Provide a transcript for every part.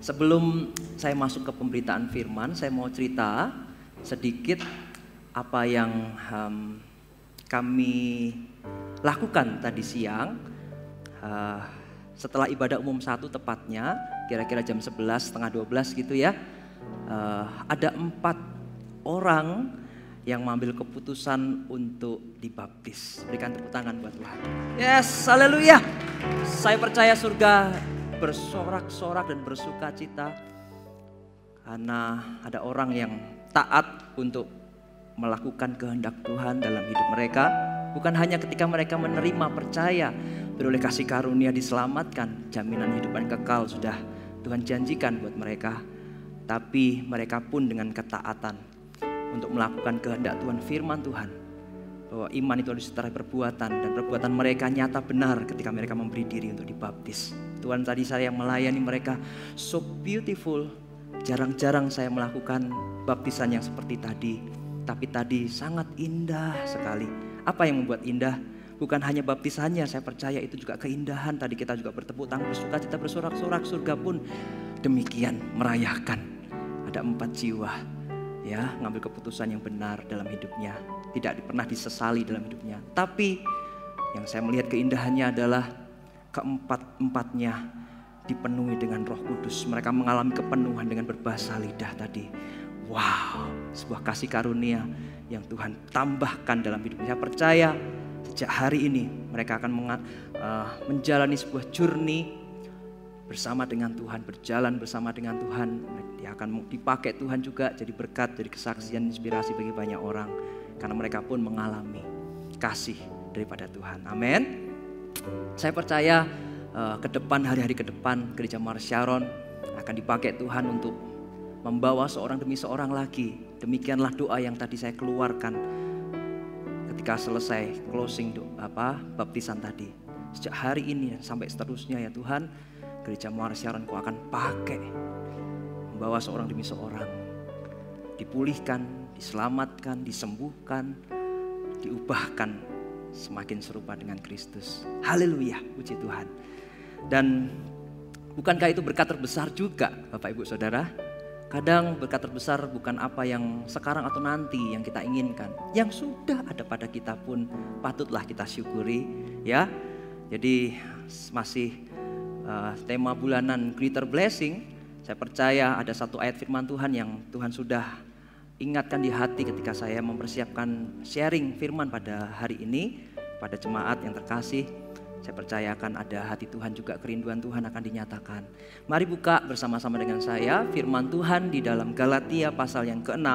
Sebelum saya masuk ke pemberitaan firman, saya mau cerita sedikit apa yang kami lakukan tadi siang. Setelah ibadah umum 1 tepatnya, kira-kira jam 11, setengah 12 gitu ya. Ada 4 orang yang mengambil keputusan untuk dibaptis. Berikan tepuk tangan buat Tuhan. Yes, haleluya. Saya percaya surga bersorak-sorak dan bersuka cita karena ada orang yang taat untuk melakukan kehendak Tuhan dalam hidup mereka. Bukan hanya ketika mereka menerima, percaya, beroleh kasih karunia diselamatkan, jaminan hidup yang kekal sudah Tuhan janjikan buat mereka. Tapi mereka pun dengan ketaatan untuk melakukan kehendak Tuhan, firman Tuhan, bahwa iman itu harus disertai perbuatan, dan perbuatan mereka nyata benar ketika mereka memberi diri untuk dibaptis. Tuhan tadi saya yang melayani mereka so beautiful. Jarang-jarang saya melakukan baptisan yang seperti tadi, tapi tadi sangat indah sekali. Apa yang membuat indah? Bukan hanya baptisannya, saya percaya itu juga keindahan. Tadi kita juga bertepuk tangan, bersuka cita, bersorak-sorak. Surga pun demikian merayakan. Ada 4 jiwa ya, ngambil keputusan yang benar dalam hidupnya, tidak pernah disesali dalam hidupnya. Tapi yang saya melihat keindahannya adalah keempat-empatnya dipenuhi dengan Roh Kudus. Mereka mengalami kepenuhan dengan berbahasa lidah tadi. Wow, sebuah kasih karunia yang Tuhan tambahkan dalam hidupnya. Saya percaya sejak hari ini mereka akan menjalani sebuah journey bersama dengan Tuhan, berjalan bersama dengan Tuhan. Dia akan dipakai Tuhan juga jadi berkat, jadi kesaksian, inspirasi bagi banyak orang. Karena mereka pun mengalami kasih daripada Tuhan. Amin. Saya percaya ke depan, hari-hari ke depan, Gereja Mars Sharon akan dipakai Tuhan untuk membawa seorang demi seorang lagi. Demikianlah doa yang tadi saya keluarkan ketika selesai closing baptisan tadi. Sejak hari ini sampai seterusnya ya Tuhan, Gereja Mars Sharon Kau akan pakai membawa seorang demi seorang, dipulihkan, diselamatkan, disembuhkan, diubahkan semakin serupa dengan Kristus. Haleluya, puji Tuhan. Dan bukankah itu berkat terbesar juga Bapak Ibu Saudara? Kadang berkat terbesar bukan apa yang sekarang atau nanti yang kita inginkan, yang sudah ada pada kita pun patutlah kita syukuri ya. Jadi masih tema bulanan Greater Blessing. Saya percaya ada satu ayat firman Tuhan yang Tuhan sudah ingatkan di hati ketika saya mempersiapkan sharing firman pada hari ini pada jemaat yang terkasih. Saya percaya akan ada hati Tuhan juga, kerinduan Tuhan akan dinyatakan. Mari buka bersama-sama dengan saya firman Tuhan di dalam Galatia pasal yang ke-6.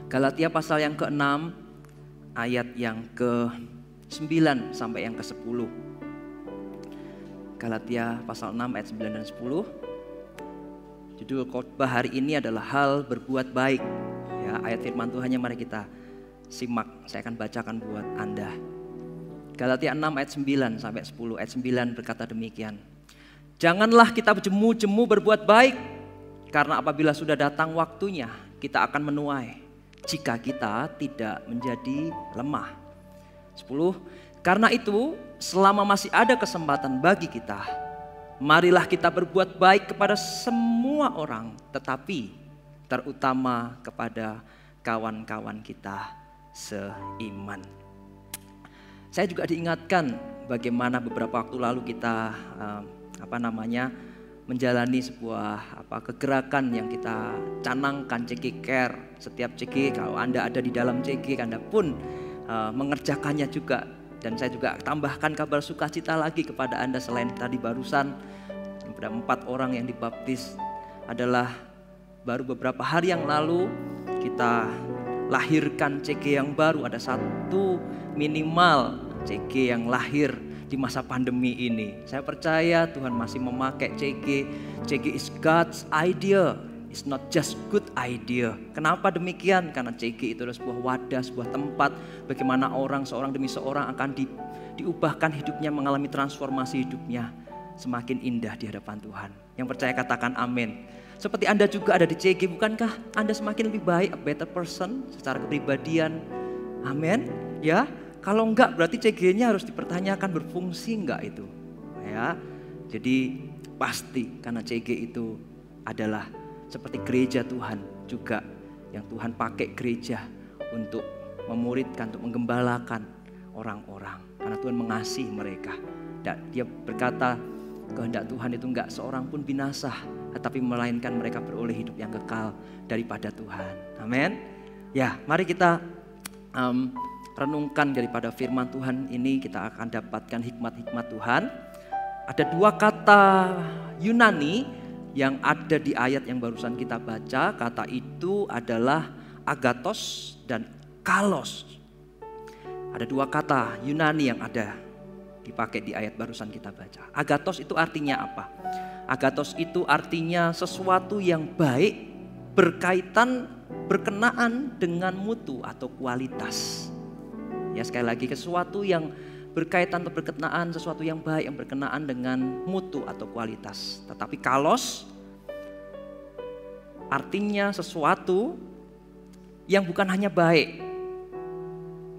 Galatia pasal yang ke-6 ayat yang ke-9 sampai yang ke-10. Galatia pasal 6 ayat 9 dan 10. Judul khotbah hari ini adalah hal berbuat baik. Ya, ayat firman Tuhannya mari kita simak. Saya akan bacakan buat Anda. Galatia 6 ayat 9 sampai 10. Ayat 9 berkata demikian. Janganlah kita berjemu-jemu berbuat baik, karena apabila sudah datang waktunya kita akan menuai, jika kita tidak menjadi lemah. 10. Karena itu selama masih ada kesempatan bagi kita, marilah kita berbuat baik kepada semua orang, tetapi terutama kepada kawan-kawan kita seiman. Saya juga diingatkan bagaimana beberapa waktu lalu kita menjalani sebuah kegerakan yang kita canangkan, CG Care. Setiap CG, kalau Anda ada di dalam CG, Anda pun mengerjakannya juga. Dan saya juga tambahkan kabar sukacita lagi kepada Anda selain tadi barusan ada 4 orang yang dibaptis adalah baru beberapa hari yang lalu kita lahirkan CG yang baru. Ada 1 minimal CG yang lahir di masa pandemi ini. Saya percaya Tuhan masih memakai CG. CG is God's idea. It's not just good idea. Kenapa demikian? Karena CG itu adalah sebuah wadah, sebuah tempat bagaimana seorang demi seorang akan diubahkan hidupnya, mengalami transformasi hidupnya semakin indah di hadapan Tuhan. Yang percaya katakan amin. Seperti Anda juga ada di CG, bukankah Anda semakin lebih baik, a better person secara kepribadian? Amin. Ya, kalau enggak berarti CG-nya harus dipertanyakan berfungsi enggak itu. Ya. Jadi Pasti, karena CG itu adalah seperti gereja Tuhan juga, yang Tuhan pakai gereja untuk memuridkan, untuk menggembalakan orang-orang. Karena Tuhan mengasihi mereka. Dan Dia berkata, kehendak Tuhan itu enggak seorang pun binasa, tetapi melainkan mereka beroleh hidup yang kekal daripada Tuhan. Amin. Ya, mari kita renungkan daripada firman Tuhan ini, kita akan dapatkan hikmat-hikmat Tuhan. Ada dua kata Yunani yang ada di ayat yang barusan kita baca. Kata itu adalah agathos dan kalos. Ada dua kata Yunani yang ada dipakai di ayat barusan kita baca. Agathos itu artinya apa? Agathos itu artinya sesuatu yang baik, berkaitan, berkenaan dengan mutu atau kualitas. Ya, sekali lagi, sesuatu yang berkaitan atau berkenaan, sesuatu yang baik yang berkenaan dengan mutu atau kualitas. Tetapi kalos artinya sesuatu yang bukan hanya baik,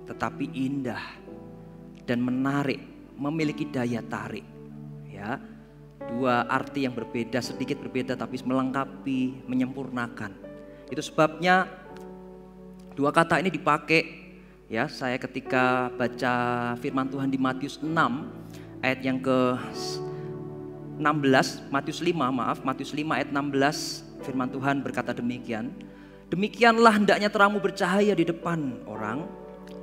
tetapi indah dan menarik, memiliki daya tarik. Ya, dua arti yang berbeda, sedikit berbeda tapi melengkapi, menyempurnakan. Itu sebabnya dua kata ini dipakai. Ya, saya ketika baca firman Tuhan di Matius 6 ayat yang ke-16, Matius 5 ayat 16, firman Tuhan berkata demikian. Demikianlah hendaknya terangmu bercahaya di depan orang,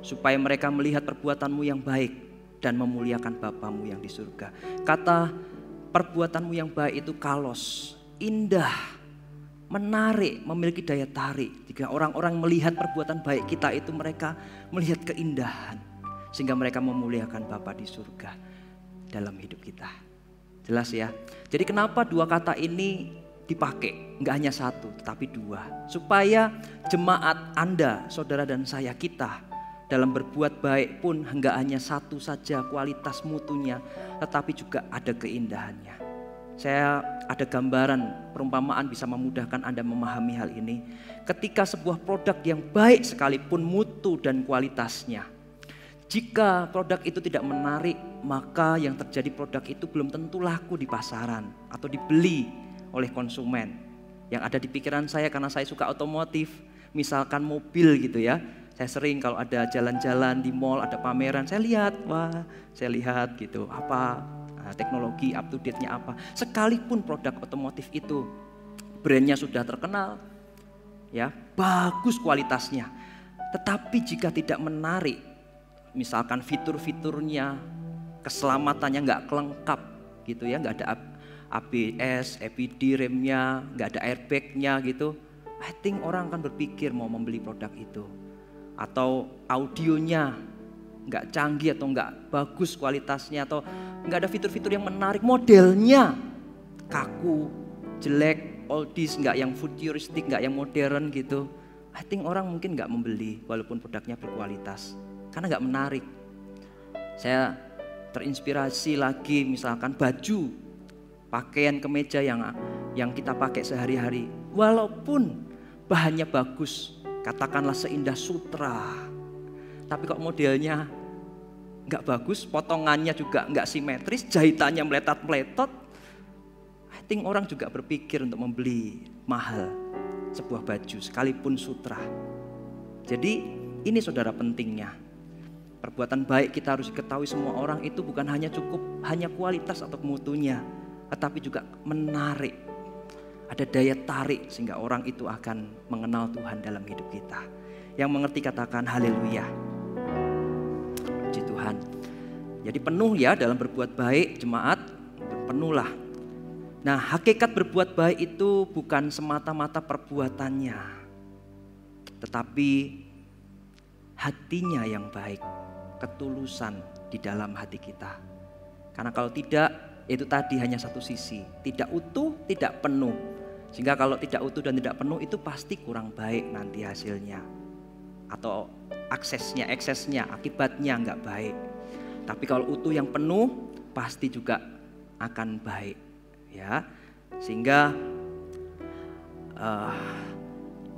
supaya mereka melihat perbuatanmu yang baik dan memuliakan Bapamu yang di surga. Kata perbuatanmu yang baik itu kalos, indah, menarik, memiliki daya tarik. Jika orang-orang melihat perbuatan baik kita itu, mereka melihat keindahan, sehingga mereka memuliakan Bapa di surga dalam hidup kita. Jelas ya? Jadi kenapa dua kata ini dipakai? Enggak hanya satu, tetapi dua. Supaya jemaat Anda, saudara dan saya, kita dalam berbuat baik pun enggak hanya satu saja kualitas mutunya, tetapi juga ada keindahannya. Saya ada gambaran, perumpamaan bisa memudahkan Anda memahami hal ini. Ketika sebuah produk yang baik sekalipun mutu dan kualitasnya, jika produk itu tidak menarik, maka yang terjadi produk itu belum tentu laku di pasaran atau dibeli oleh konsumen. Yang ada di pikiran saya, karena saya suka otomotif, misalkan mobil gitu ya. Saya sering kalau ada jalan-jalan di mall, ada pameran, saya lihat gitu, apa teknologi up to date-nya apa. Sekalipun produk otomotif itu brandnya sudah terkenal, ya, bagus kualitasnya, tetapi jika tidak menarik, misalkan fitur-fiturnya, keselamatannya nggak lengkap gitu ya, nggak ada ABS, EPD remnya, nggak ada airbagnya gitu, I think orang akan berpikir mau membeli produk itu. Atau audionya nggak canggih atau nggak bagus kualitasnya, atau nggak ada fitur-fitur yang menarik, modelnya kaku, jelek, oldies, nggak yang futuristik, nggak yang modern gitu. I think orang mungkin nggak membeli walaupun produknya berkualitas karena nggak menarik. Saya terinspirasi lagi, misalkan baju, pakaian kemeja yang kita pakai sehari-hari, walaupun bahannya bagus, katakanlah seindah sutra, tapi kok modelnya nggak bagus, potongannya juga nggak simetris, jahitannya meletot-meletot, I think orang juga berpikir untuk membeli mahal sebuah baju sekalipun sutra. Jadi ini saudara pentingnya. Perbuatan baik kita harus diketahui semua orang itu bukan hanya cukup hanya kualitas atau mutunya, tetapi juga menarik. Ada daya tarik sehingga orang itu akan mengenal Tuhan dalam hidup kita. Yang mengerti katakan haleluya. Puji Tuhan. Jadi penuh ya dalam berbuat baik, jemaat, penuhlah. Nah, hakikat berbuat baik itu bukan semata-mata perbuatannya, tetapi hatinya yang baik, ketulusan di dalam hati kita. Karena kalau tidak, itu tadi hanya satu sisi, tidak utuh, tidak penuh. Sehingga kalau tidak utuh dan tidak penuh itu pasti kurang baik nanti hasilnya. Atau eksesnya, akibatnya enggak baik. Tapi kalau utuh yang penuh pasti juga akan baik, ya. Sehingga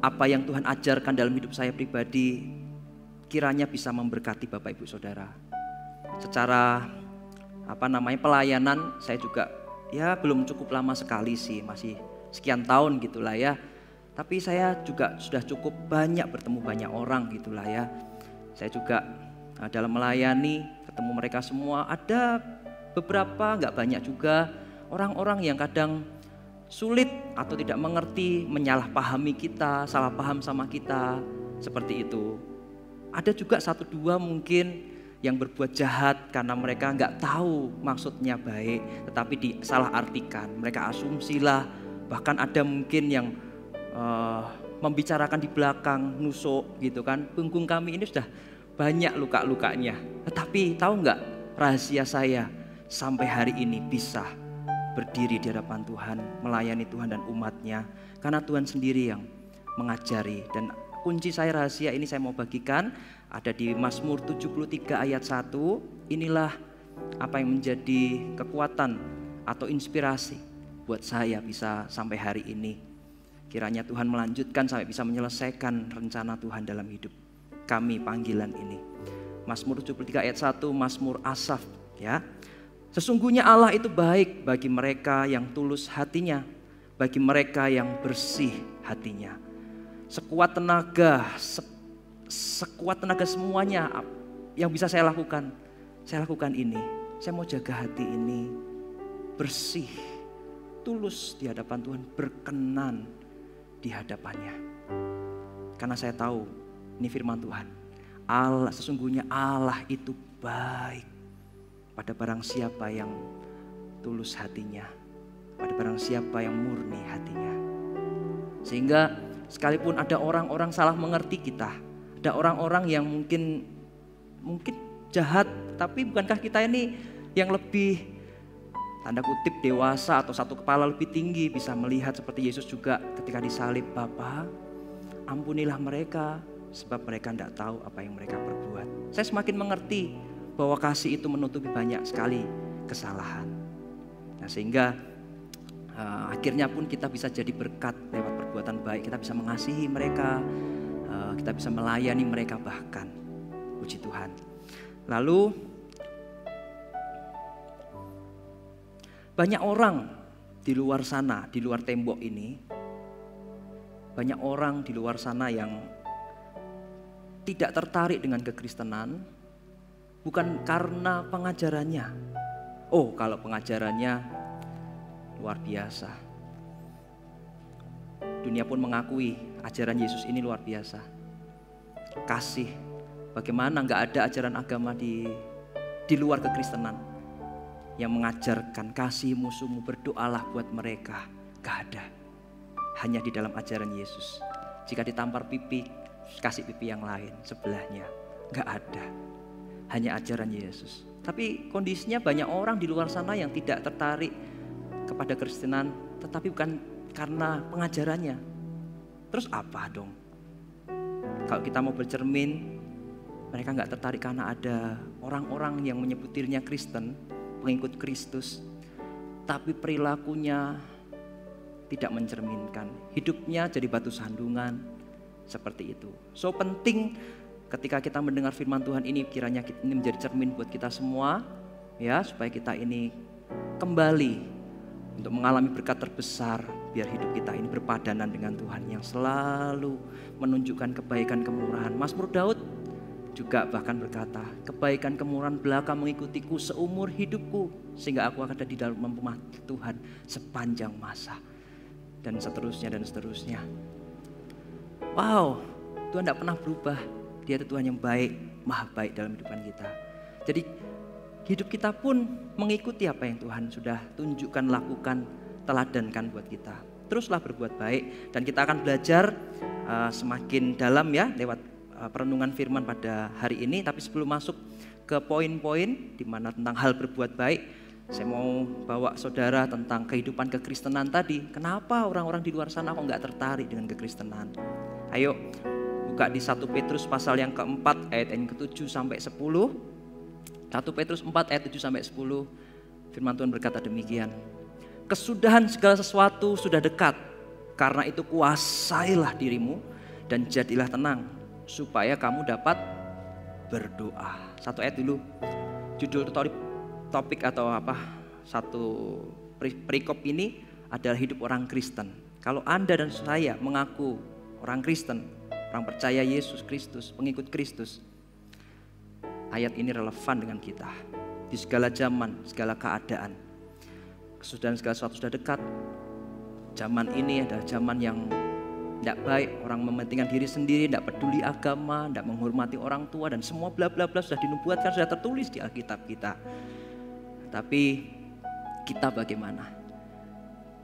apa yang Tuhan ajarkan dalam hidup saya pribadi kiranya bisa memberkati Bapak Ibu Saudara. Secara pelayanan saya juga ya belum cukup lama sekali sih, masih sekian tahun gitulah ya. Tapi saya juga sudah cukup banyak bertemu banyak orang gitulah ya. Saya juga dalam melayani ketemu mereka semua, ada beberapa, nggak banyak juga, orang-orang yang kadang sulit atau tidak mengerti, menyalahpahami kita, salah paham sama kita, seperti itu. Ada juga satu dua mungkin yang berbuat jahat karena mereka nggak tahu maksudnya baik, tetapi disalahartikan. Mereka asumsilah, bahkan ada mungkin yang membicarakan di belakang, nusuk gitu kan. Punggung kami ini sudah banyak luka-lukanya. Tetapi tahu nggak rahasia saya sampai hari ini bisa berdiri di hadapan Tuhan, melayani Tuhan dan umatnya. Karena Tuhan sendiri yang mengajari. Dan kunci saya, rahasia ini saya mau bagikan, ada di Mazmur 73 ayat 1. Inilah apa yang menjadi kekuatan atau inspirasi buat saya bisa sampai hari ini. Kiranya Tuhan melanjutkan sampai bisa menyelesaikan rencana Tuhan dalam hidup kami panggilan ini. Mazmur 73 ayat 1, Mazmur Asaf ya. Sesungguhnya Allah itu baik bagi mereka yang tulus hatinya, bagi mereka yang bersih hatinya. Sekuat tenaga semuanya yang bisa saya lakukan ini. Saya mau jaga hati ini bersih, tulus di hadapan Tuhan, berkenan di hadapannya. Karena saya tahu ini firman Tuhan. Allah, sesungguhnya Allah itu baik pada barang siapa yang tulus hatinya, pada barang siapa yang murni hatinya. Sehingga sekalipun ada orang-orang salah mengerti kita, ada orang-orang yang mungkin jahat, tapi bukankah kita ini yang lebih tanda kutip dewasa atau satu kepala lebih tinggi, bisa melihat seperti Yesus juga ketika disalib. Bapa, ampunilah mereka sebab mereka tidak tahu apa yang mereka perbuat. Saya semakin mengerti bahwa kasih itu menutupi banyak sekali kesalahan. Nah, sehingga akhirnya pun kita bisa jadi berkat lewat perbuatan baik. Kita bisa mengasihi mereka, kita bisa melayani mereka bahkan. Puji Tuhan. Lalu banyak orang di luar sana, di luar tembok ini, banyak orang di luar sana yang tidak tertarik dengan kekristenan, bukan karena pengajarannya. Oh, kalau pengajarannya luar biasa. Dunia pun mengakui ajaran Yesus ini luar biasa. Kasih, bagaimana nggak ada ajaran agama di luar kekristenan yang mengajarkan kasih musuhmu, berdoalah buat mereka. Gak ada. Hanya di dalam ajaran Yesus. Jika ditampar pipi, kasih pipi yang lain sebelahnya. Gak ada. Hanya ajaran Yesus. Tapi kondisinya banyak orang di luar sana yang tidak tertarik kepada Kristenan, tetapi bukan karena pengajarannya. Terus apa dong? Kalau kita mau bercermin, mereka gak tertarik karena ada orang-orang yang menyebut dirinya Kristen, pengikut Kristus, tapi perilakunya tidak mencerminkan. Hidupnya jadi batu sandungan, seperti itu. So penting ketika kita mendengar firman Tuhan ini, kiranya ini menjadi cermin buat kita semua, ya, supaya kita ini kembali untuk mengalami berkat terbesar, biar hidup kita ini berpadanan dengan Tuhan yang selalu menunjukkan kebaikan kemurahan. Mazmur Daud juga bahkan berkata, kebaikan kemurahan belaka mengikutiku seumur hidupku, sehingga aku akan ada di dalam rumah Tuhan sepanjang masa. Dan seterusnya dan seterusnya. Wow, Tuhan tidak pernah berubah. Dia itu Tuhan yang baik, maha baik dalam kehidupan kita. Jadi hidup kita pun mengikuti apa yang Tuhan sudah tunjukkan, lakukan, teladankan buat kita. Teruslah berbuat baik, dan kita akan belajar semakin dalam ya lewat perenungan firman pada hari ini. Tapi sebelum masuk ke poin-poin di mana tentang hal berbuat baik, saya mau bawa saudara tentang kehidupan kekristenan tadi. Kenapa orang-orang di luar sana kok nggak tertarik dengan kekristenan? Ayo buka di 1 Petrus pasal yang keempat ayat yang ke-7 sampai 10. 1 Petrus 4 ayat 7 sampai 10. Firman Tuhan berkata demikian. Kesudahan segala sesuatu sudah dekat. Karena itu kuasailah dirimu dan jadilah tenang, supaya kamu dapat berdoa. Satu ayat dulu. Judul topik atau apa? Satu perikop ini adalah hidup orang Kristen. Kalau Anda dan saya mengaku orang Kristen, orang percaya Yesus Kristus, pengikut Kristus, ayat ini relevan dengan kita. Di segala zaman, segala keadaan, kesudahan segala sesuatu sudah dekat. Zaman ini adalah zaman yang tidak baik, orang mementingkan diri sendiri, tidak peduli agama, tidak menghormati orang tua, dan semua bla bla bla sudah dinubuatkan, sudah tertulis di Alkitab kita. Tapi kita bagaimana?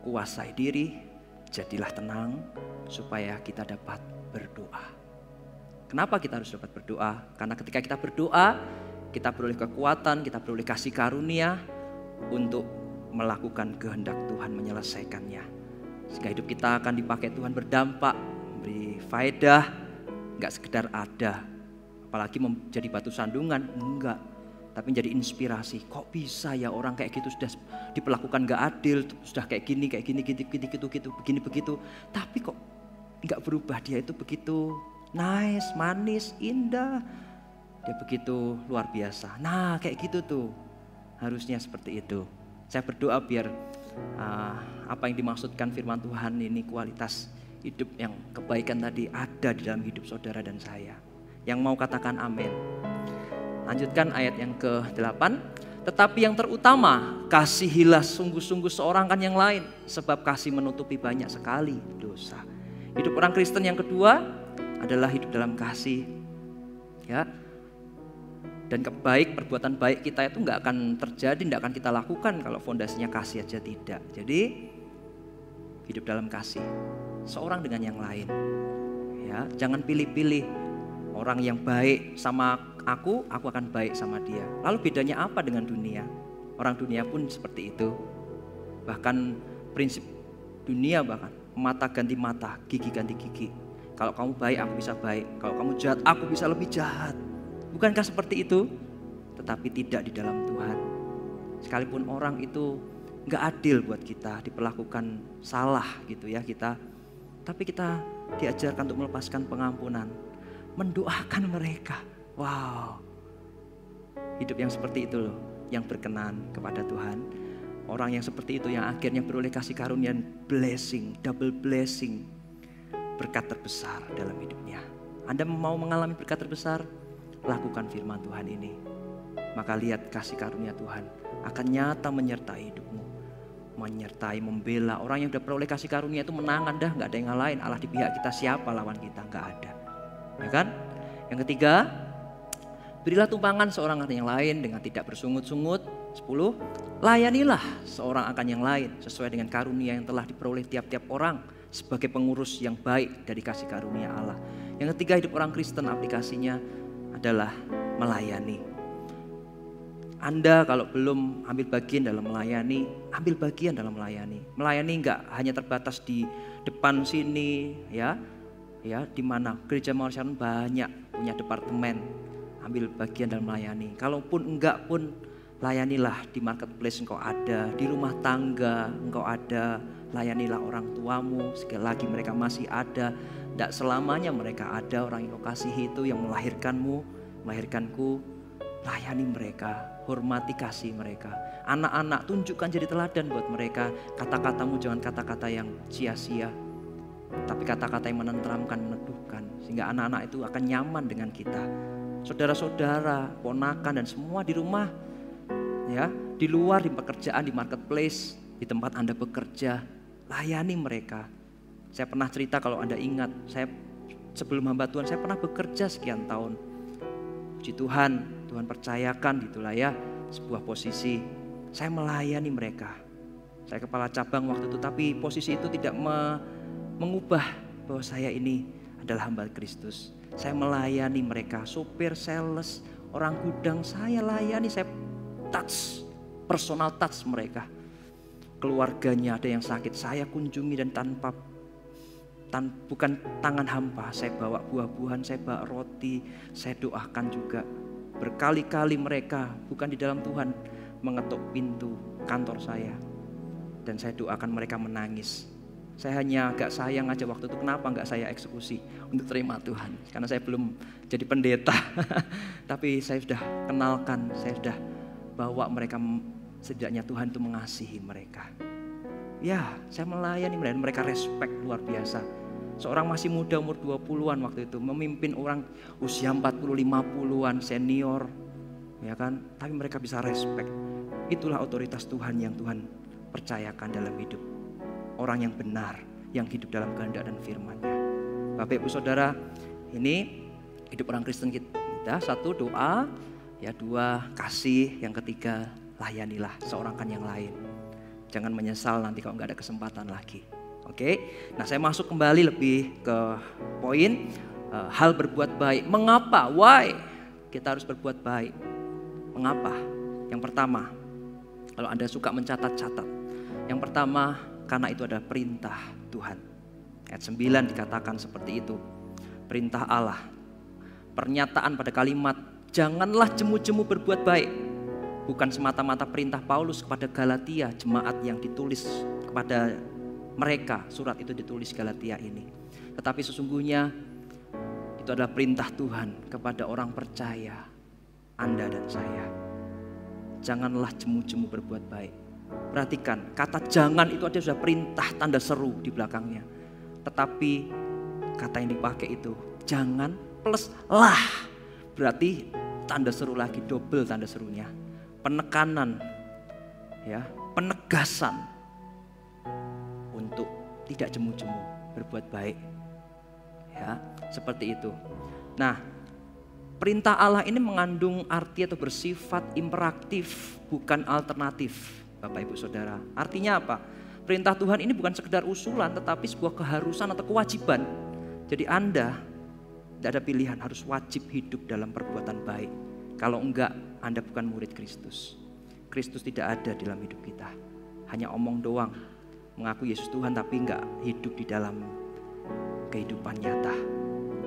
Kuasai diri, jadilah tenang, supaya kita dapat berdoa. Kenapa kita harus dapat berdoa? Karena ketika kita berdoa, kita beroleh kekuatan, kita beroleh kasih karunia untuk melakukan kehendak Tuhan, menyelesaikannya. Sehingga hidup kita akan dipakai Tuhan berdampak, memberi faedah, enggak sekedar ada. Apalagi menjadi batu sandungan, enggak. Tapi menjadi inspirasi. Kok bisa ya orang kayak gitu sudah diperlakukan enggak adil, sudah kayak gini, begini begitu. Tapi kok enggak berubah, dia itu begitu nice, manis, indah. Dia begitu luar biasa. Nah kayak gitu tuh, harusnya seperti itu. Saya berdoa biar apa yang dimaksudkan firman Tuhan ini, kualitas hidup yang kebaikan tadi ada di dalam hidup saudara dan saya. Yang mau katakan amin. Lanjutkan ayat yang ke-8. Tetapi yang terutama, kasihilah sungguh-sungguh seorang kan yang lain, sebab kasih menutupi banyak sekali dosa. Hidup orang Kristen yang kedua adalah hidup dalam kasih. Ya. Dan perbuatan baik kita itu nggak akan terjadi, nggak akan kita lakukan kalau fondasinya kasih aja tidak. Jadi hidup dalam kasih, seorang dengan yang lain. Ya, jangan pilih-pilih. Orang yang baik sama aku akan baik sama dia. Lalu bedanya apa dengan dunia? Orang dunia pun seperti itu. Bahkan prinsip dunia mata ganti mata, gigi ganti gigi. Kalau kamu baik aku bisa baik, kalau kamu jahat aku bisa lebih jahat. Bukankah seperti itu? Tetapi tidak di dalam Tuhan. Sekalipun orang itu gak adil buat kita, diperlakukan salah gitu ya kita. Tapi kita diajarkan untuk melepaskan pengampunan, mendoakan mereka. Wow, hidup yang seperti itu loh, yang berkenan kepada Tuhan. Orang yang seperti itu yang akhirnya beroleh kasih karunia, blessing, double blessing, berkat terbesar dalam hidupnya. Anda mau mengalami berkat terbesar? Lakukan firman Tuhan ini. Maka lihat kasih karunia Tuhan akan nyata menyertai hidupmu. Menyertai, membela. Orang yang sudah peroleh kasih karunia itu menang, Anda gak ada yang lain. Allah di pihak kita, siapa lawan kita? Gak ada. Ya kan? Yang ketiga, berilah tumpangan seorang akan yang lain dengan tidak bersungut-sungut. 10, layanilah seorang akan yang lain sesuai dengan karunia yang telah diperoleh tiap-tiap orang sebagai pengurus yang baik dari kasih karunia Allah. Yang ketiga, hidup orang Kristen aplikasinya adalah melayani. Anda kalau belum ambil bagian dalam melayani, ambil bagian dalam melayani. Melayani enggak hanya terbatas di depan sini ya, di mana gereja Mawar Shalom banyak punya departemen. Ambil bagian dalam melayani. Kalaupun enggak pun layanilah di marketplace engkau ada, di rumah tangga engkau ada, layanilah orang tuamu sekali lagi mereka masih ada. Tidak selamanya mereka ada, orang yang kau kasihi itu yang melahirkanmu, melahirkanku. Layani mereka, hormati kasih mereka. Anak-anak tunjukkan jadi teladan buat mereka. Kata-katamu jangan kata-kata yang sia-sia, tapi kata-kata yang menenteramkan, meneduhkan. Sehingga anak-anak itu akan nyaman dengan kita. Saudara-saudara, ponakan dan semua di rumah, ya, di luar, di pekerjaan, di marketplace, di tempat Anda bekerja, layani mereka. Saya pernah cerita kalau Anda ingat, saya sebelum hamba Tuhan saya pernah bekerja sekian tahun. Puji Tuhan, Tuhan percayakan gitulah ya, sebuah posisi. Saya melayani mereka. Saya kepala cabang waktu itu, tapi posisi itu tidak mengubah bahwa saya ini adalah hamba Kristus. Saya melayani mereka, sopir, sales, orang gudang saya layani, saya touch, personal touch mereka. Keluarganya ada yang sakit, saya kunjungi dan bukan tangan hampa, saya bawa buah-buahan, saya bawa roti, saya doakan juga. Berkali-kali mereka bukan di dalam Tuhan mengetuk pintu kantor saya dan saya doakan mereka menangis. Saya hanya agak sayang aja waktu itu, kenapa enggak saya eksekusi untuk terima Tuhan, karena saya belum jadi pendeta. Tapi saya sudah kenalkan, saya sudah bawa mereka setidaknya Tuhan itu mengasihi mereka. Ya, saya melayani mereka respect luar biasa. Seorang masih muda umur 20-an waktu itu memimpin orang usia 40-50-an senior, ya kan? Tapi mereka bisa respect. Itulah otoritas Tuhan yang Tuhan percayakan dalam hidup orang yang benar, yang hidup dalam kehendak dan firman-Nya. Bapak Ibu Saudara, ini hidup orang Kristen kita, satu doa, ya dua kasih, yang ketiga layanilah seorang kan yang lain. Jangan menyesal nanti kalau nggak ada kesempatan lagi. Oke, nah saya masuk kembali lebih ke poin hal berbuat baik. Mengapa? Why? Kita harus berbuat baik. Mengapa? Yang pertama, kalau Anda suka mencatat-catat. Yang pertama, karena itu adalah perintah Tuhan. Ayat 9 dikatakan seperti itu. Perintah Allah. Pernyataan pada kalimat, janganlah jemu-jemu berbuat baik. Bukan semata-mata perintah Paulus kepada Galatia, jemaat yang ditulis kepada mereka, surat itu ditulis Galatia ini. Tetapi sesungguhnya itu adalah perintah Tuhan kepada orang percaya, Anda dan saya. Janganlah jemu-jemu berbuat baik. Perhatikan, kata jangan itu ada sudah perintah tanda seru di belakangnya. Tetapi kata yang dipakai itu jangan plus lah. Berarti tanda seru lagi, double tanda serunya. Penekanan, ya, penegasan untuk tidak jemu-jemu berbuat baik. Ya, seperti itu. Nah, perintah Allah ini mengandung arti atau bersifat imperatif, bukan alternatif, Bapak Ibu Saudara. Artinya apa? Perintah Tuhan ini bukan sekedar usulan, tetapi sebuah keharusan atau kewajiban. Jadi Anda tidak ada pilihan, harus wajib hidup dalam perbuatan baik. Kalau enggak, Anda bukan murid Kristus. Kristus tidak ada dalam hidup kita. Hanya omong doang, mengaku Yesus Tuhan tapi enggak hidup di dalam kehidupan nyata.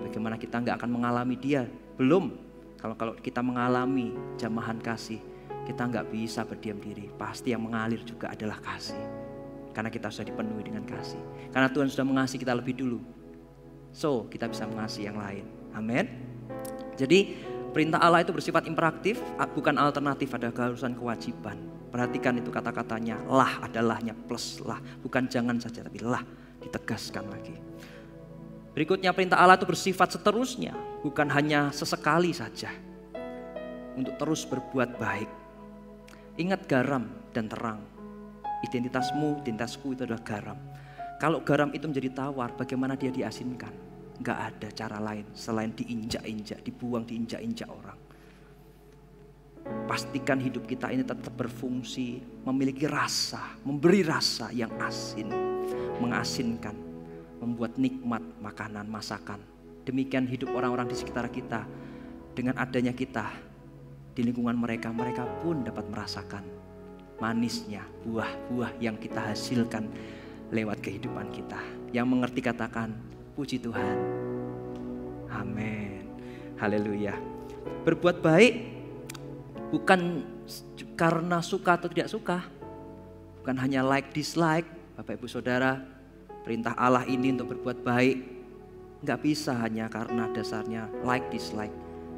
Bagaimana kita enggak akan mengalami Dia? Belum. Kalau kita mengalami jamahan kasih, kita enggak bisa berdiam diri. Pasti yang mengalir juga adalah kasih. Karena kita sudah dipenuhi dengan kasih. Karena Tuhan sudah mengasihi kita lebih dulu. So, kita bisa mengasihi yang lain. Amin. Jadi, perintah Allah itu bersifat imperatif, bukan alternatif, ada keharusan kewajiban. Perhatikan itu kata-katanya, lah adalahnya plus lah. Bukan jangan saja, tapi lah ditegaskan lagi. Berikutnya perintah Allah itu bersifat seterusnya, bukan hanya sesekali saja. Untuk terus berbuat baik. Ingat garam dan terang. Identitasmu, identitasku itu adalah garam. Kalau garam itu menjadi tawar, bagaimana dia diasinkan? Enggak ada cara lain selain diinjak-injak, dibuang, diinjak-injak orang. Pastikan hidup kita ini tetap berfungsi, memiliki rasa, memberi rasa yang asin, mengasinkan, membuat nikmat makanan, masakan. Demikian hidup orang-orang di sekitar kita. Dengan adanya kita di lingkungan mereka, mereka pun dapat merasakan manisnya buah-buah yang kita hasilkan lewat kehidupan kita. Yang mengerti katakan, puji Tuhan. Amin. Haleluya. Berbuat baik bukan karena suka atau tidak suka. Bukan hanya like dislike. Bapak Ibu Saudara, perintah Allah ini untuk berbuat baik gak bisa hanya karena dasarnya like dislike.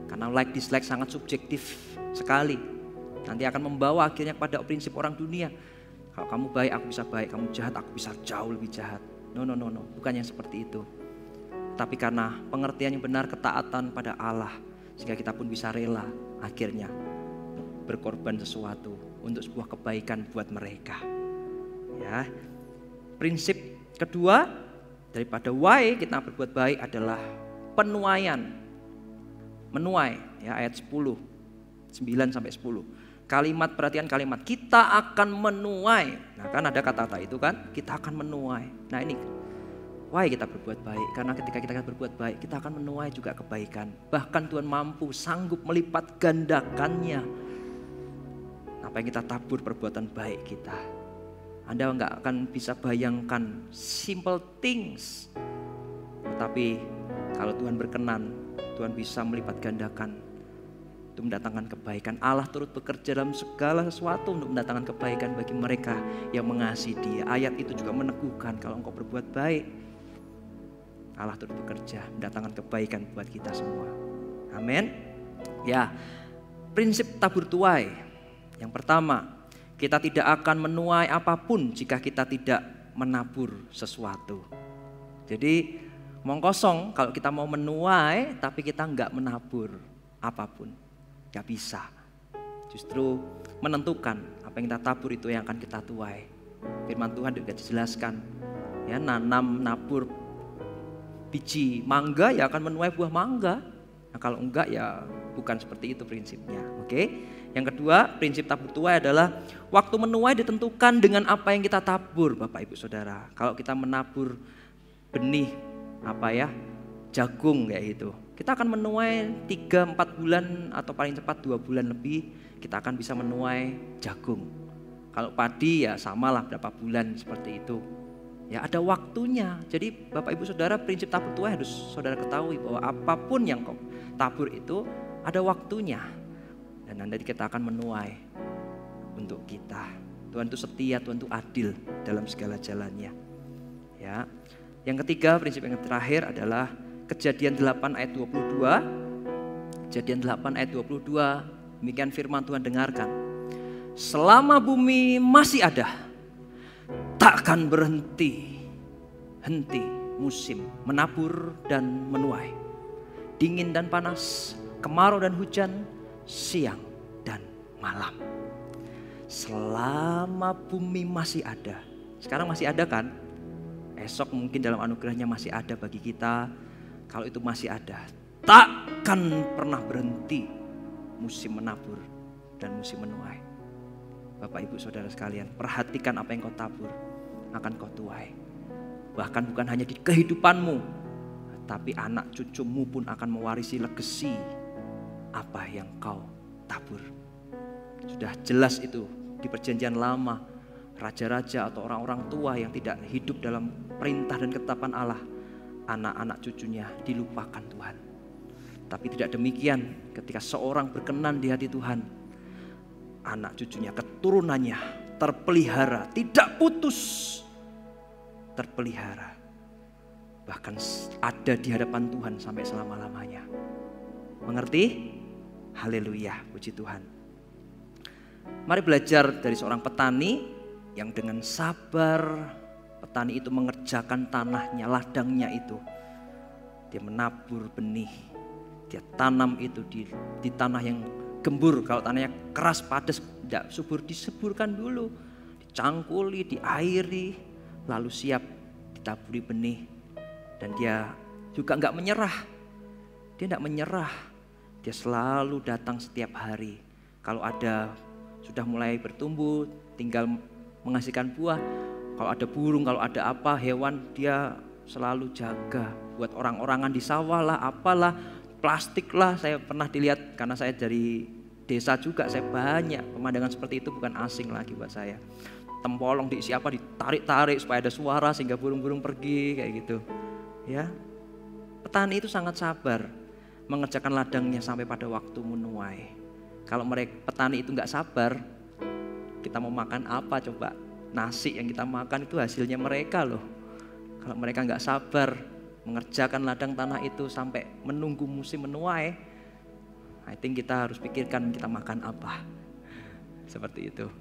Karena like dislike sangat subjektif sekali. Nanti akan membawa akhirnya kepada prinsip orang dunia. Kalau kamu baik, aku bisa baik. Kamu jahat, aku bisa jauh lebih jahat. No. Bukan yang seperti itu. Tapi karena pengertian yang benar, ketaatan pada Allah. Sehingga kita pun bisa rela akhirnya berkorban sesuatu untuk sebuah kebaikan buat mereka. Ya. Prinsip kedua daripada why kita berbuat baik adalah penuaian. Menuai, ya, ayat 10. 9-10. Kalimat, perhatian kalimat, kita akan menuai. Nah kan ada kata-kata itu kan, kita akan menuai. Nah ini, why kita berbuat baik? Karena ketika kita berbuat baik, kita akan menuai juga kebaikan. Bahkan Tuhan mampu, sanggup melipat gandakannya. Apa yang kita tabur perbuatan baik kita. Anda nggak akan bisa bayangkan simple things. Tetapi kalau Tuhan berkenan, Tuhan bisa melipat gandakan. Untuk mendatangkan kebaikan. Allah turut bekerja dalam segala sesuatu untuk mendatangkan kebaikan bagi mereka yang mengasihi Dia. Ayat itu juga meneguhkan kalau engkau berbuat baik, Allah turut bekerja mendatangkan kebaikan buat kita semua. Amin. Ya, prinsip tabur tuai. Yang pertama, Kita tidak akan menuai apapun jika kita tidak menabur sesuatu. Jadi omong kosong kalau kita mau menuai tapi kita enggak menabur apapun. Enggak bisa. Justru menentukan apa yang kita tabur itu yang akan kita tuai. Firman Tuhan juga dijelaskan. Ya, nanam, nabur biji mangga ya akan menuai buah mangga. Nah, kalau enggak ya bukan seperti itu prinsipnya. Oke. Yang kedua, prinsip tabur tuai adalah waktu menuai ditentukan dengan apa yang kita tabur, Bapak Ibu Saudara. Kalau kita menabur benih jagung kayak gitu, kita akan menuai 3-4 bulan atau paling cepat 2 bulan lebih kita akan bisa menuai jagung. Kalau padi ya samalah berapa bulan seperti itu. Ya ada waktunya. Jadi Bapak Ibu Saudara, prinsip tabur tuai harus saudara ketahui bahwa apapun yang kau tabur itu ada waktunya. Dan nanti kita akan menuai untuk kita. Tuhan itu setia, Tuhan itu adil dalam segala jalannya. Ya. Yang ketiga, prinsip yang terakhir adalah Kejadian 8 ayat 22. Kejadian 8 ayat 22, demikian firman Tuhan, dengarkan. Selama bumi masih ada, takkan berhenti musim menabur dan menuai. Dingin dan panas, kemarau dan hujan, siang dan malam. Selama bumi masih ada. Sekarang masih ada kan? Esok mungkin dalam anugerahnya masih ada bagi kita. Kalau itu masih ada, takkan pernah berhenti musim menabur dan musim menuai. Bapak Ibu Saudara sekalian, perhatikan apa yang kau tabur akan kau tuai. Bahkan bukan hanya di kehidupanmu, tapi anak cucumu pun akan mewarisi legasi apa yang kau tabur. Sudah jelas itu di Perjanjian Lama, raja-raja atau orang-orang tua yang tidak hidup dalam perintah dan ketetapan Allah, anak-anak cucunya dilupakan Tuhan. Tapi tidak demikian ketika seorang berkenan di hati Tuhan, anak cucunya, keturunannya terpelihara, tidak putus, terpelihara. Bahkan ada di hadapan Tuhan sampai selama-lamanya. Mengerti? Haleluya, puji Tuhan. Mari belajar dari seorang petani yang dengan sabar, petani itu mengerjakan tanahnya, ladangnya itu. Dia menabur benih, dia tanam itu di tanah yang gembur. Kalau tanahnya keras, padas, tidak subur, diseburkan dulu, dicangkuli, diairi, lalu siap ditaburi benih. Dan dia juga enggak menyerah. Dia enggak menyerah. Dia selalu datang setiap hari. Kalau ada sudah mulai bertumbuh, tinggal menghasilkan buah. Kalau ada burung, kalau ada apa, hewan, dia selalu jaga. Buat orang-orangan di sawah lah, apalah, plastik lah. Saya pernah dilihat, karena saya dari desa juga, saya banyak pemandangan seperti itu, bukan asing lagi buat saya. Tempolong diisi apa, ditarik-tarik supaya ada suara sehingga burung-burung pergi, kayak gitu. Ya, petani itu sangat sabar mengerjakan ladangnya sampai pada waktu menuai. Kalau petani itu nggak sabar, kita mau makan apa coba? Nasi yang kita makan itu hasilnya mereka loh. Kalau mereka nggak sabar mengerjakan ladang tanah itu sampai menunggu musim menuai, I think kita harus pikirkan kita makan apa. Seperti itu,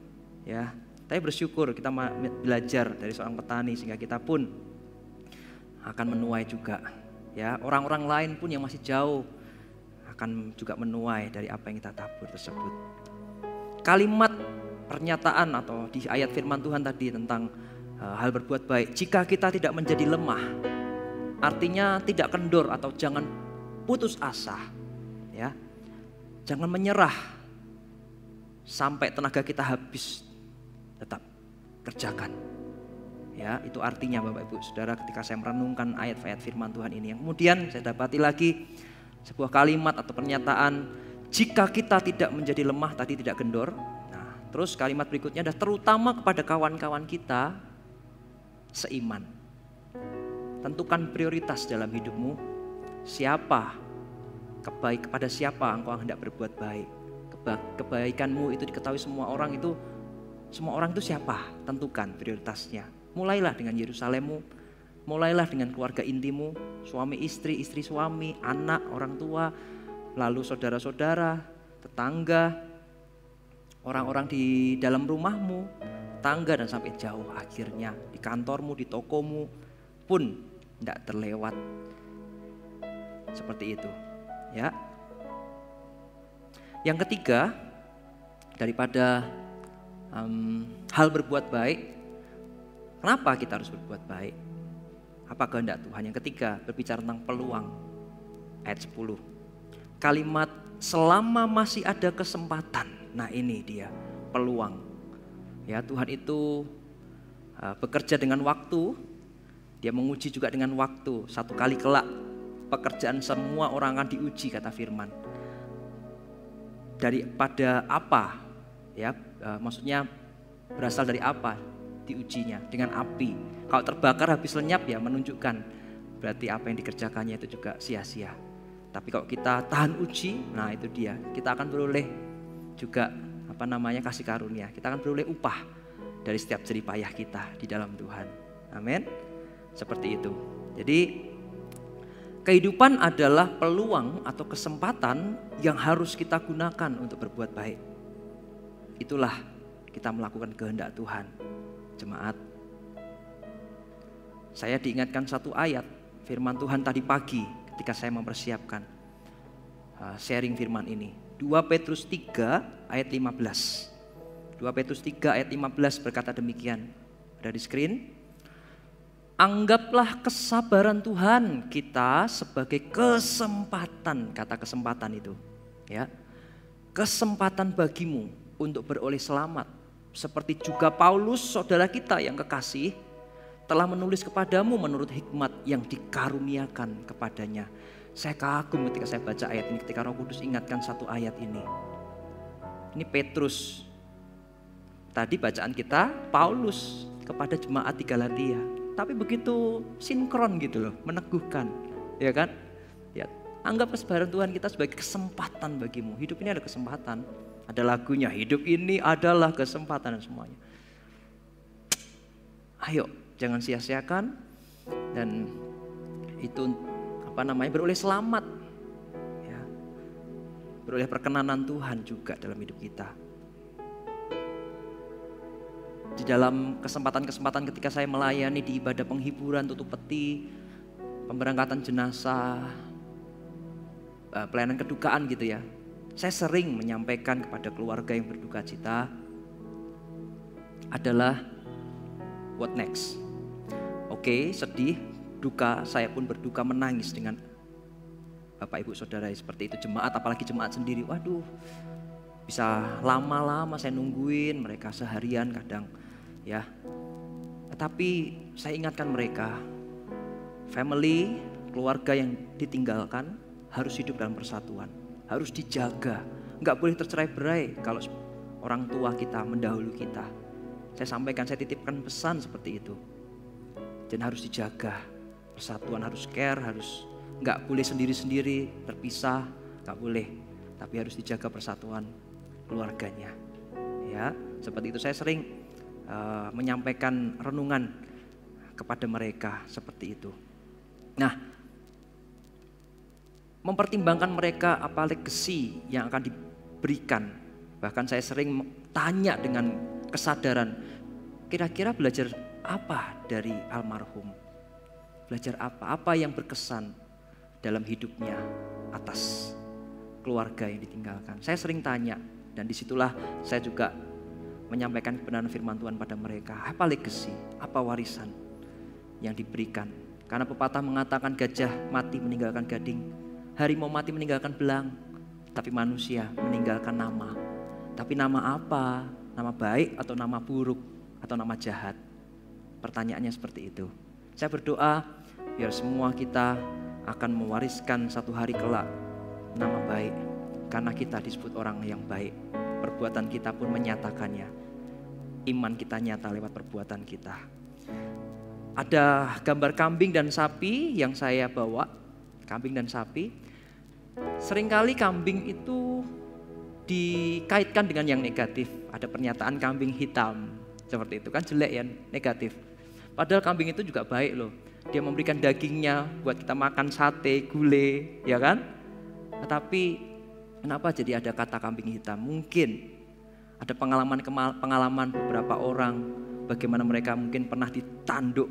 ya. Tapi bersyukur kita belajar dari seorang petani sehingga kita pun akan menuai juga. Ya, orang-orang lain pun yang masih jauh akan juga menuai dari apa yang kita tabur tersebut. Kalimat pernyataan atau di ayat firman Tuhan tadi tentang hal berbuat baik, jika kita tidak menjadi lemah, artinya tidak kendor atau jangan putus asa, ya, jangan menyerah sampai tenaga kita habis, tetap kerjakan, ya. Itu artinya Bapak Ibu Saudara ketika saya merenungkan ayat-ayat firman Tuhan ini, yang kemudian saya dapati lagi sebuah kalimat atau pernyataan, jika kita tidak menjadi lemah, tadi tidak kendor. Terus kalimat berikutnya adalah terutama kepada kawan-kawan kita seiman. Tentukan prioritas dalam hidupmu. Siapa, kepada siapa engkau hendak berbuat baik. Kebaikanmu itu diketahui semua orang itu siapa? Tentukan prioritasnya. Mulailah dengan Yerusalemmu, mulailah dengan keluarga intimu, suami istri, istri suami, anak, orang tua, lalu saudara-saudara, tetangga, orang-orang di dalam rumahmu, tangga dan sampai jauh akhirnya di kantormu, di tokomu pun tidak terlewat. Seperti itu, ya. Yang ketiga, daripada hal berbuat baik, kenapa kita harus berbuat baik? Apa kehendak Tuhan? Yang ketiga, berbicara tentang peluang. Ayat 10. Kalimat selama masih ada kesempatan. Nah ini dia, peluang. Ya, Tuhan itu bekerja dengan waktu. Dia menguji juga dengan waktu. Satu kali kelak pekerjaan semua orang akan diuji, kata firman. Daripada apa? Ya, maksudnya berasal dari apa diujinya? Dengan api. Kalau terbakar habis lenyap ya menunjukkan berarti apa yang dikerjakannya itu juga sia-sia. Tapi kalau kita tahan uji, nah itu dia. Kita akan beroleh juga kasih karunia. Kita akan beroleh upah dari setiap jerih payah kita di dalam Tuhan. Amin. Seperti itu. Jadi kehidupan adalah peluang atau kesempatan yang harus kita gunakan untuk berbuat baik. Itulah kita melakukan kehendak Tuhan. Jemaat, saya diingatkan satu ayat firman Tuhan tadi pagi ketika saya mempersiapkan sharing firman ini. 2 Petrus 3 ayat 15. 2 Petrus 3 ayat 15 berkata demikian. Ada di screen. Anggaplah kesabaran Tuhan kita sebagai kesempatan, kata kesempatan itu, ya. Kesempatan bagimu untuk beroleh selamat. Seperti juga Paulus, saudara kita yang kekasih, telah menulis kepadamu menurut hikmat yang dikaruniakan kepadanya. Saya kagum ketika saya baca ayat ini, ketika Roh Kudus ingatkan satu ayat ini. Ini Petrus. Tadi bacaan kita Paulus kepada jemaat di Galatia. Tapi begitu sinkron gitu loh, meneguhkan, ya kan? Ya, anggap kesabaran Tuhan kita sebagai kesempatan bagimu. Hidup ini ada kesempatan. Ada lagunya, hidup ini adalah kesempatan dan semuanya. Ayo, jangan sia-siakan dan itu beroleh selamat, ya. Beroleh perkenanan Tuhan juga dalam hidup kita. Di dalam kesempatan-kesempatan ketika saya melayani di ibadah penghiburan, tutup peti, pemberangkatan jenazah, pelayanan kedukaan gitu ya. Saya sering menyampaikan kepada keluarga yang berduka cita adalah what next? Oke, sedih, duka, saya pun berduka menangis dengan Bapak Ibu Saudara seperti itu. Jemaat, apalagi jemaat sendiri, waduh bisa lama-lama saya nungguin mereka seharian kadang ya. Tetapi saya ingatkan mereka, family, keluarga yang ditinggalkan harus hidup dalam persatuan, harus dijaga. Enggak boleh tercerai-berai kalau orang tua kita mendahului kita. Saya sampaikan, saya titipkan pesan seperti itu. Dan harus dijaga persatuan, harus care, harus enggak boleh sendiri-sendiri terpisah, enggak boleh. Tapi harus dijaga persatuan keluarganya. Ya, seperti itu saya sering menyampaikan renungan kepada mereka seperti itu. Nah, mempertimbangkan mereka apa legacy yang akan diberikan. Bahkan saya sering tanya dengan kesadaran, kira-kira belajar apa dari almarhum? Belajar apa? Apa yang berkesan dalam hidupnya atas keluarga yang ditinggalkan? Saya sering tanya dan disitulah saya juga menyampaikan kebenaran firman Tuhan pada mereka. Apa legacy? Apa warisan yang diberikan? Karena pepatah mengatakan gajah mati meninggalkan gading, harimau mati meninggalkan belang, tapi manusia meninggalkan nama. Tapi nama apa? Nama baik atau nama buruk atau nama jahat? Pertanyaannya seperti itu. Saya berdoa biar semua kita akan mewariskan satu hari kelak nama baik. Karena kita disebut orang yang baik. Perbuatan kita pun menyatakannya. Iman kita nyata lewat perbuatan kita. Ada gambar kambing dan sapi yang saya bawa. Kambing dan sapi. Seringkali kambing itu dikaitkan dengan yang negatif. Ada pernyataan kambing hitam. Seperti itu kan jelek ya, negatif. Padahal kambing itu juga baik loh. Dia memberikan dagingnya buat kita makan sate, gulai, ya kan? Tetapi kenapa jadi ada kata kambing hitam? Mungkin Ada pengalaman beberapa orang bagaimana mereka mungkin pernah ditanduk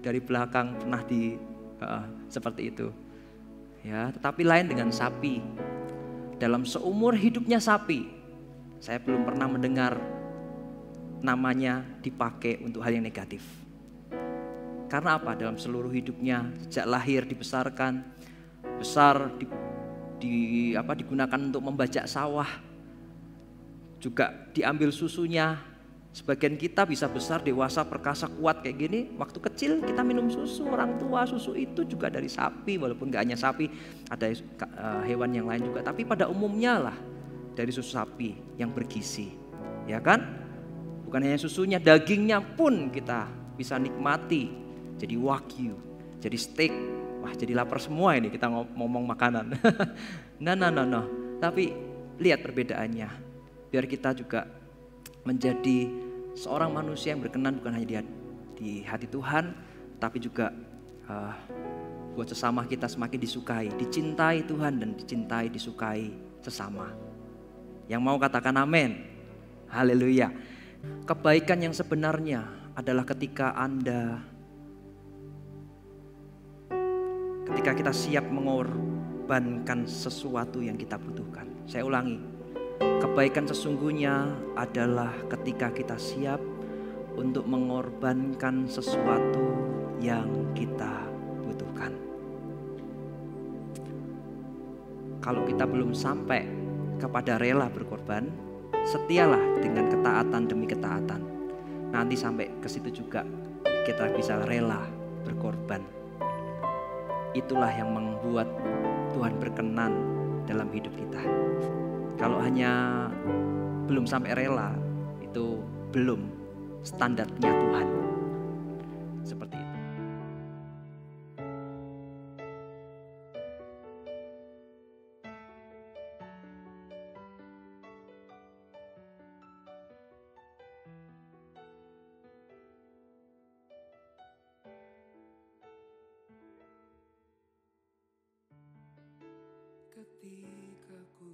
dari belakang, pernah seperti itu. Ya, tetapi lain dengan sapi. Dalam seumur hidupnya sapi, saya belum pernah mendengar namanya dipakai untuk hal yang negatif. Karena apa? Dalam seluruh hidupnya, sejak lahir dibesarkan, besar digunakan untuk membajak sawah, juga diambil susunya. Sebagian kita bisa besar, dewasa, perkasa, kuat kayak gini. Waktu kecil kita minum susu orang tua, susu itu juga dari sapi. Walaupun gak hanya sapi, ada hewan yang lain juga. Tapi pada umumnya lah dari susu sapi yang bergizi, ya kan? Bukan hanya susunya, dagingnya pun kita bisa nikmati. Jadi wagyu, jadi steak. Wah, jadi lapar semua ini kita ngomong makanan. Nah. Tapi lihat perbedaannya. Biar kita juga menjadi seorang manusia yang berkenan bukan hanya di hati Tuhan, tapi juga buat sesama kita semakin disukai, dicintai Tuhan dan disukai sesama. Yang mau katakan amin. Haleluya. Kebaikan yang sebenarnya adalah ketika kita siap mengorbankan sesuatu yang kita butuhkan. Saya ulangi. Kebaikan sesungguhnya adalah ketika kita siap untuk mengorbankan sesuatu yang kita butuhkan. Kalau kita belum sampai kepada rela berkorban, setialah dengan ketaatan demi ketaatan. Nanti sampai ke situ juga kita bisa rela berkorban. Itulah yang membuat Tuhan berkenan dalam hidup kita. Kalau hanya belum sampai rela, itu belum standarnya Tuhan. Seperti itu. Ketika ku